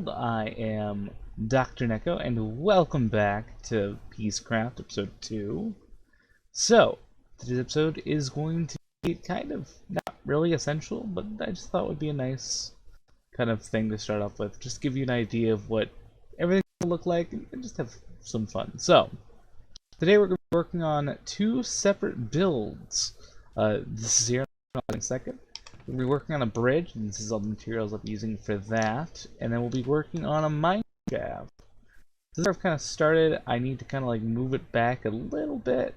world. I am Dr. Neko, and welcome back to PeacefulCraft episode 2. So, today's episode is going to be kind of not really essential, but I just thought would be a nice kind of thing to start off with. Just give you an idea of what everything will look like and just have some fun. So, today we're going to be working on two separate builds. This is here in a second. We'll be working on a bridge, and this is all the materials I'll be using for that. And then we'll be working on a mineshaft. Since I've kind of started, I need to kind of like move it back a little bit,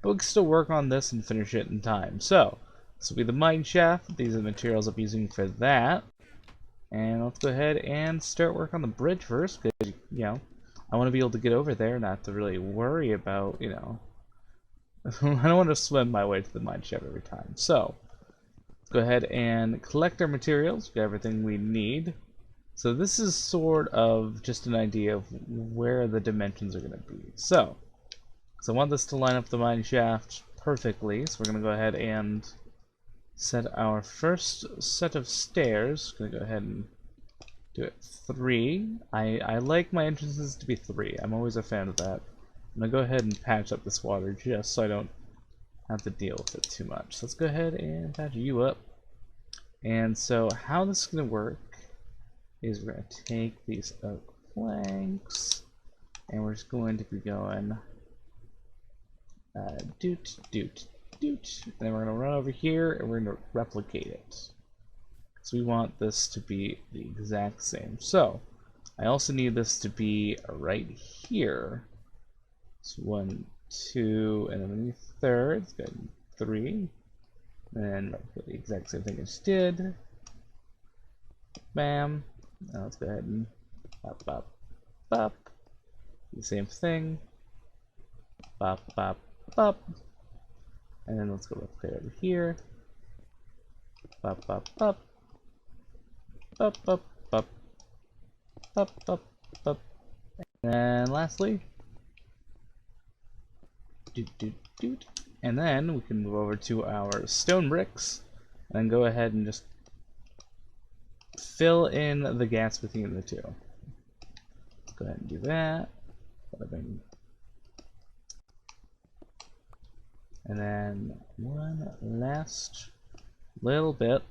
but we can still work on this and finish it in time. So, this will be the mineshaft. These are the materials I'll be using for that. And let's go ahead and start work on the bridge first, because, you know, I want to be able to get over there, not to really worry about, you know, I don't want to swim my way to the mineshaft every time. So, go ahead and collect our materials, get everything we need. So this is sort of just an idea of where the dimensions are going to be. So I want this to line up the mineshaft perfectly, so we're going to go ahead and set our first set of stairs. Going to go ahead and do it 3. I like my entrances to be 3. I'm always a fan of that. I'm going to go ahead and patch up this water just so I don't have to deal with it too much. So let's go ahead and patch you up. And so how this is going to work is we're going to take these oak planks and we're just going to be going doot doot doot, and then we're going to run over here and we're going to replicate it. So we want this to be the exact same. So I also need this to be right here. So 1, 2, and then the third. It's got 3. And the exact same thing I just did. Bam. Now let's go ahead and pop, pop, pop. Do the same thing. Pop, pop, pop. And then let's go replicate over here. Pop, pop, pop. Pop, pop, pop. Pop, pop, pop. And lastly, doot, doot, doot. And then we can move over to our stone bricks and then go ahead and just fill in the gaps between the two. Let's go ahead and do that. And then one last little bit.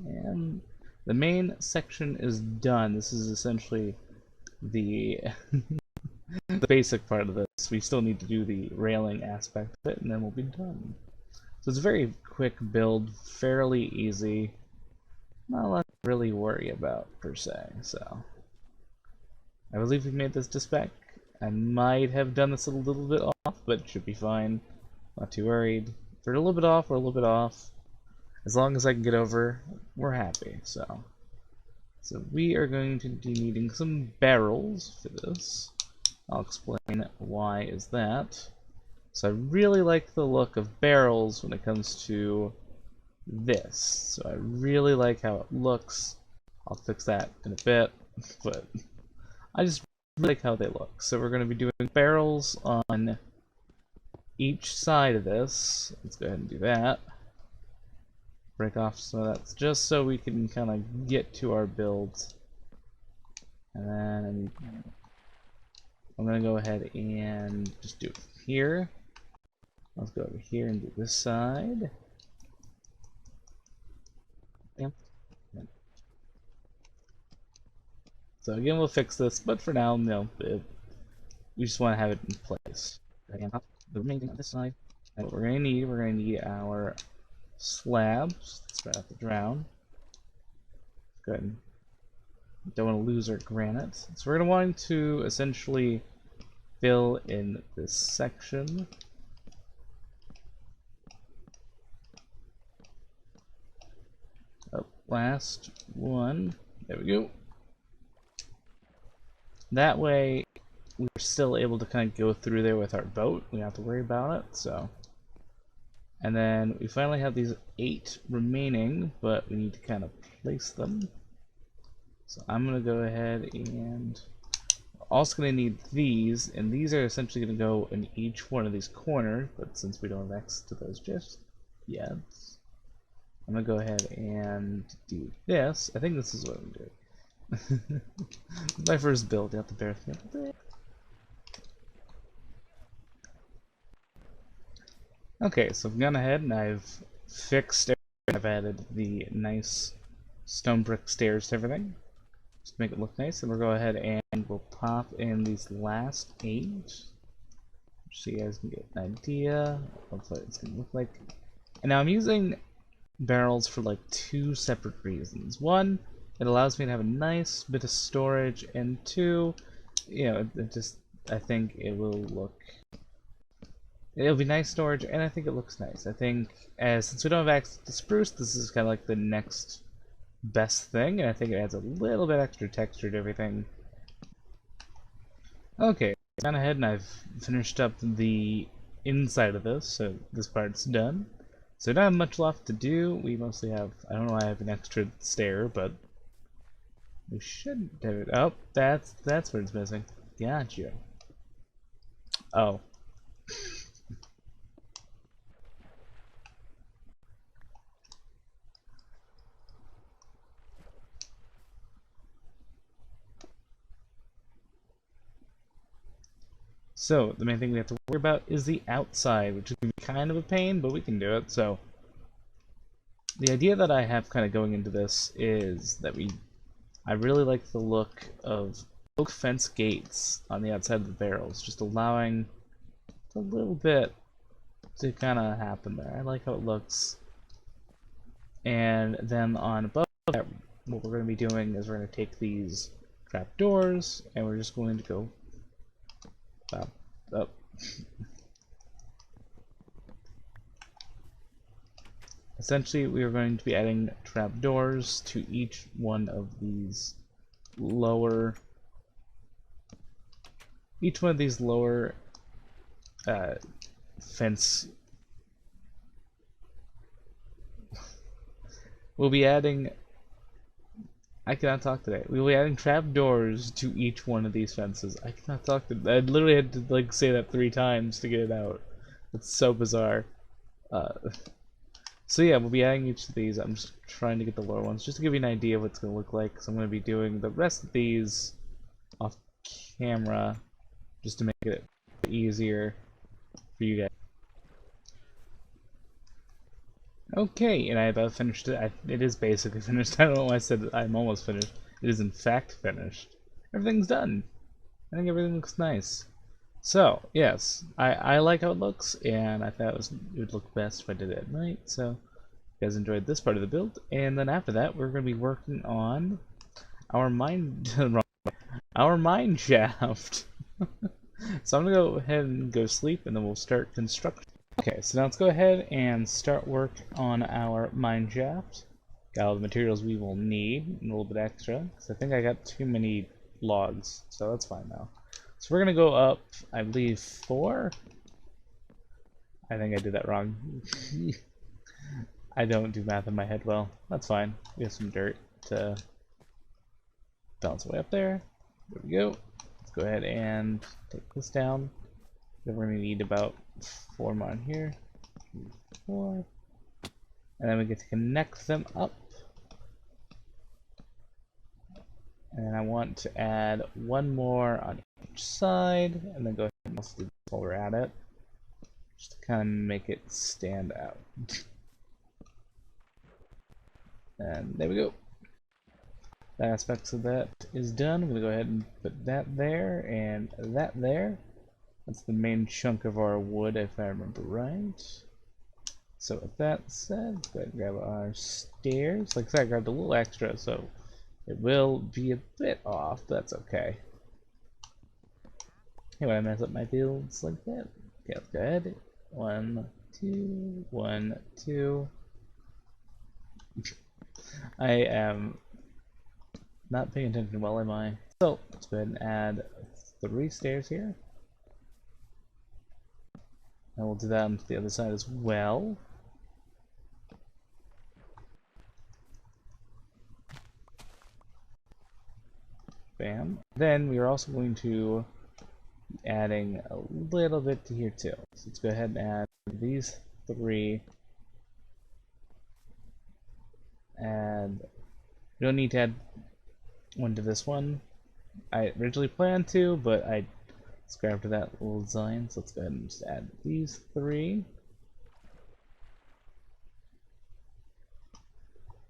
And the main section is done. This is essentially the the basic part of this. We still need to do the railing aspect of it, and then we'll be done. So it's a very quick build, fairly easy, not a lot to really worry about per se. So I believe we made this to spec. I might have done this a little bit off, but it should be fine. Not too worried. If we're a little bit off, we're a little bit off. As long as I can get over, we're happy. So we are going to be needing some barrels for this. I'll explain why is that. So I really like the look of barrels when it comes to this. So I really like how it looks. I'll fix that in a bit, but I just really like how they look. So we're going to be doing barrels on each side of this. Let's go ahead and do that. Break off some of that just so we can kind of get to our builds. And then I'm going to go ahead and just do it here. Let's go over here and do this side. So again, we'll fix this, but for now, no, we just want to have it in place. Again, the remaining on this side. And what we're going to need our slabs. Let's try out the drown. Good. Don't want to lose our granite. So we're going to want to essentially fill in this section. Oh, last one. There we go. That way we're still able to kind of go through there with our boat. We don't have to worry about it. So, and then we finally have these 8 remaining, but we need to kind of place them. So I'm going to go ahead and we're also going to need these, and these are essentially going to go in each one of these corners, but since we don't have access to those just yet, I'm going to go ahead and do this. I think this is what I'm doing. My first build out the bear. Okay, so I've gone ahead and I've fixed everything. I've added the nice stone brick stairs to everything. Just to make it look nice, and we'll go ahead and we'll pop in these last 8. So you guys can get an idea of what it's gonna look like. And now I'm using barrels for like 2 separate reasons. One, it allows me to have a nice bit of storage, and 2, you know, I think it'll be nice storage, and I think it looks nice. I think since we don't have access to spruce, this is kind of like the next best thing, and I think it adds a little bit extra texture to everything. Okay, gone ahead and I've finished up the inside of this, so this part's done. So we don't have much left to do. We mostly have, I don't know why I have an extra stair, but we should have it. Oh, that's what it's missing. Gotcha. Oh. So, the main thing we have to worry about is the outside, which is going to be kind of a pain, but we can do it. So, the idea that I have kind of going into this is that I really like the look of oak fence gates on the outside of the barrels, just allowing a little bit to kind of happen there. I like how it looks. And then on above that, what we're going to be doing is we're going to take these trapdoors, and we're just going to go up. Essentially, we are going to be adding trapdoors to each one of these lower fence. We'll be adding. I cannot talk today. We'll be adding trapdoors to each one of these fences. I cannot talk. I literally had to like say that 3 times to get it out. It's so bizarre. So yeah, we'll be adding each of these. I'm just trying to get the lower ones, just to give you an idea of what it's going to look like. So I'm going to be doing the rest of these off camera, just to make it easier for you guys. Okay, and I about finished it. It is basically finished. I don't know why I said I'm almost finished. It is in fact finished. Everything's done. I think everything looks nice. So, yes, I like how it looks, and I thought it would look best if I did it at night. So, you guys enjoyed this part of the build, and then after that, we're going to be working on our mine shaft. So I'm going to go ahead and go sleep, and then we'll start construction. Okay, so now let's go ahead and start work on our mine shaft. Got all the materials we will need, and a little bit extra, because I think I got too many logs, so that's fine now. So we're gonna go up, I believe, 4? I think I did that wrong. I don't do math in my head well. That's fine. We have some dirt to bounce away up there. There we go. Let's go ahead and take this down. Then we're gonna need about 4 more on here. 4. And then we get to connect them up. And I want to add 1 more on each side, and then go ahead and also do this while we're at it, just to kind of make it stand out. And there we go. The aspects of that is done. I'm going to go ahead and put that there and that there. That's the main chunk of our wood, if I remember right. So with that said, let's go ahead and grab our stairs. Like I said, I grabbed a little extra, so it will be a bit off, but that's okay. Hey, when I mess up my builds like that. Okay, let's go ahead. 1, 2, 1, 2. I am not paying attention well, am I? So, let's go ahead and add 3 stairs here. And we'll do that on the other side as well. Bam. Then we are also going to be adding a little bit to here too. So let's go ahead and add these 3. And we don't need to add one to this one. I originally planned to, but I scrapped that little design, so let's go ahead and just add these three.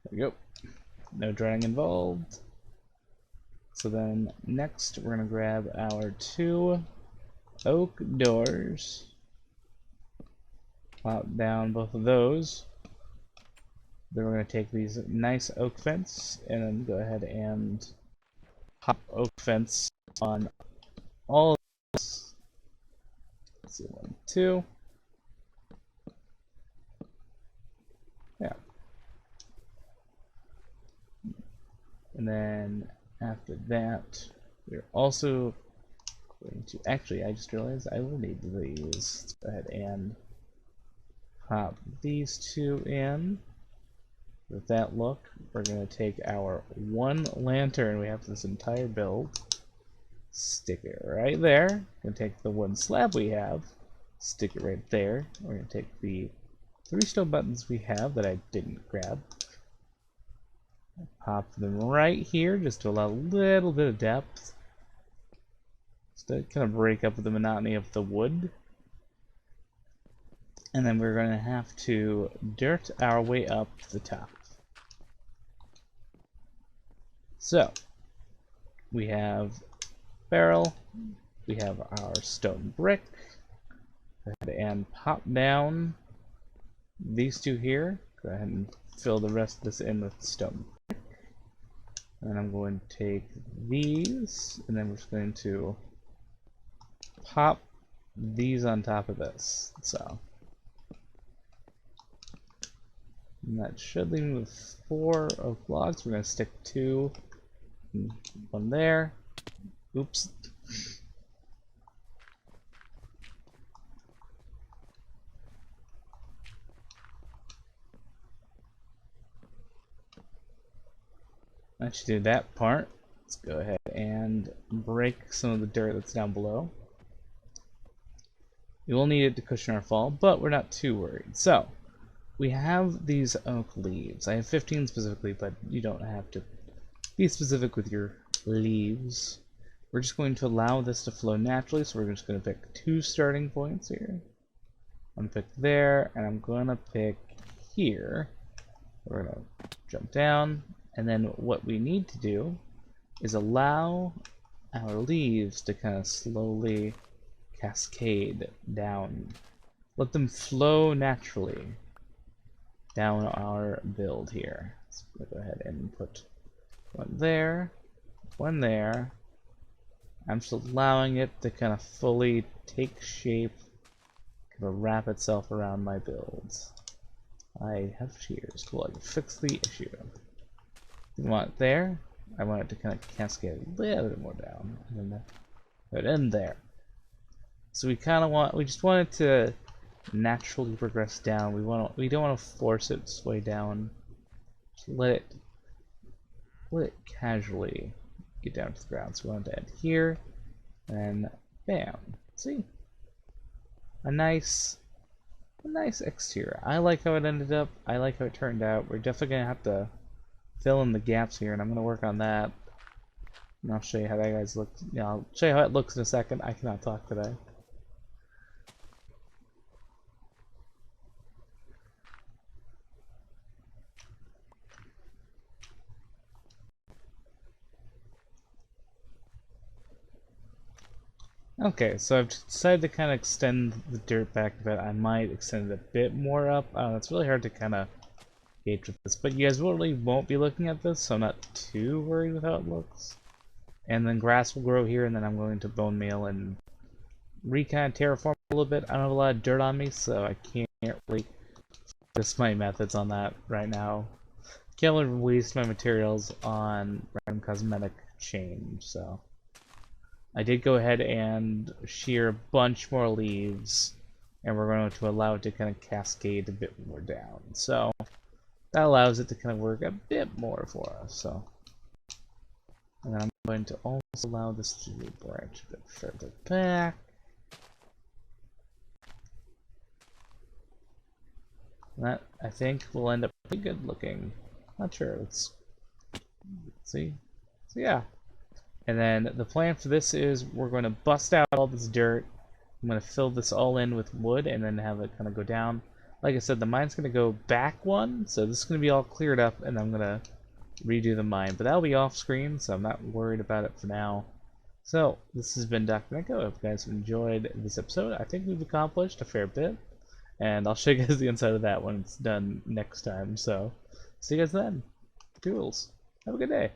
There we go. No drawing involved. So then next we're going to grab our 2 oak doors. Plop down both of those. Then we're going to take these nice oak fence and then go ahead and pop oak fence on all of this. Let's see, 1, 2. Yeah. And then after that, we're also going to, actually, I just realized I will need these. Let's go ahead and pop these 2 in. With that look, we're going to take our 1 lantern we have for this entire build, stick it right there. We're going to take the wooden slab we have, stick it right there. We're going to take the 3 stone buttons we have that I didn't grab, pop them right here just to allow a little bit of depth, just to kind of break up the monotony of the wood. And then we're going to have to dirt our way up to the top. So, we have barrel, we have our stone brick, go ahead and pop down these 2 here, go ahead and fill the rest of this in with stone brick, and I'm going to take these, and then we're just going to pop these on top of this, so. And that should leave me with 4 oak logs. We're going to stick 2, 1 there. Oops. That should do that part. Let's go ahead and break some of the dirt that's down below. We will need it to cushion our fall, but we're not too worried. So, we have these oak leaves. I have 15 specifically, but you don't have to be specific with your leaves. We're just going to allow this to flow naturally, so we're just going to pick 2 starting points here. I'm going to pick there, and I'm going to pick here. We're going to jump down, and then what we need to do is allow our leaves to kind of slowly cascade down. Let them flow naturally down our build here. So we'll go ahead and put 1 there, 1 there. I'm just allowing it to kind of fully take shape, kind of wrap itself around my builds. I have shears. Cool, I can fix the issue. You want it there? I want it to kind of cascade a little bit more down, and then put it in there. So we kind of want, we just want it to naturally progress down. We don't want to force it to sway down. Just let it casually get down to the ground. So we want to add here, and bam. See, a nice exterior. I like how it ended up. I like how it turned out. We're definitely gonna have to fill in the gaps here, and I'm gonna work on that. And I'll show you how that guys look. Yeah, I'll show you how it looks in a second. I cannot talk today. Okay, so I've decided to kind of extend the dirt back a bit. I might extend it a bit more up. It's really hard to kind of gauge with this, but you guys really won't be looking at this, so I'm not too worried with how it looks. And then grass will grow here, and then I'm going to bone meal and kind of terraform a little bit. I don't have a lot of dirt on me, so I can't really focus my methods on that right now. Can't really waste my materials on random cosmetic change, so. I did go ahead and shear a bunch more leaves, and we're going to allow it to kind of cascade a bit more down. So that allows it to kind of work a bit more for us. So, and then I'm going to also allow this to branch a bit further back. That, I think, will end up pretty good looking. Not sure. Let's see. So yeah. And then the plan for this is we're going to bust out all this dirt. I'm going to fill this all in with wood and then have it kind of go down. Like I said, the mine's going to go back one, so this is going to be all cleared up, and I'm going to redo the mine. But that'll be off screen, so I'm not worried about it for now. So, this has been Dr. Neko. I hope you guys have enjoyed this episode. I think we've accomplished a fair bit, and I'll show you guys the inside of that when it's done next time. So, see you guys then. Toodles. Have a good day.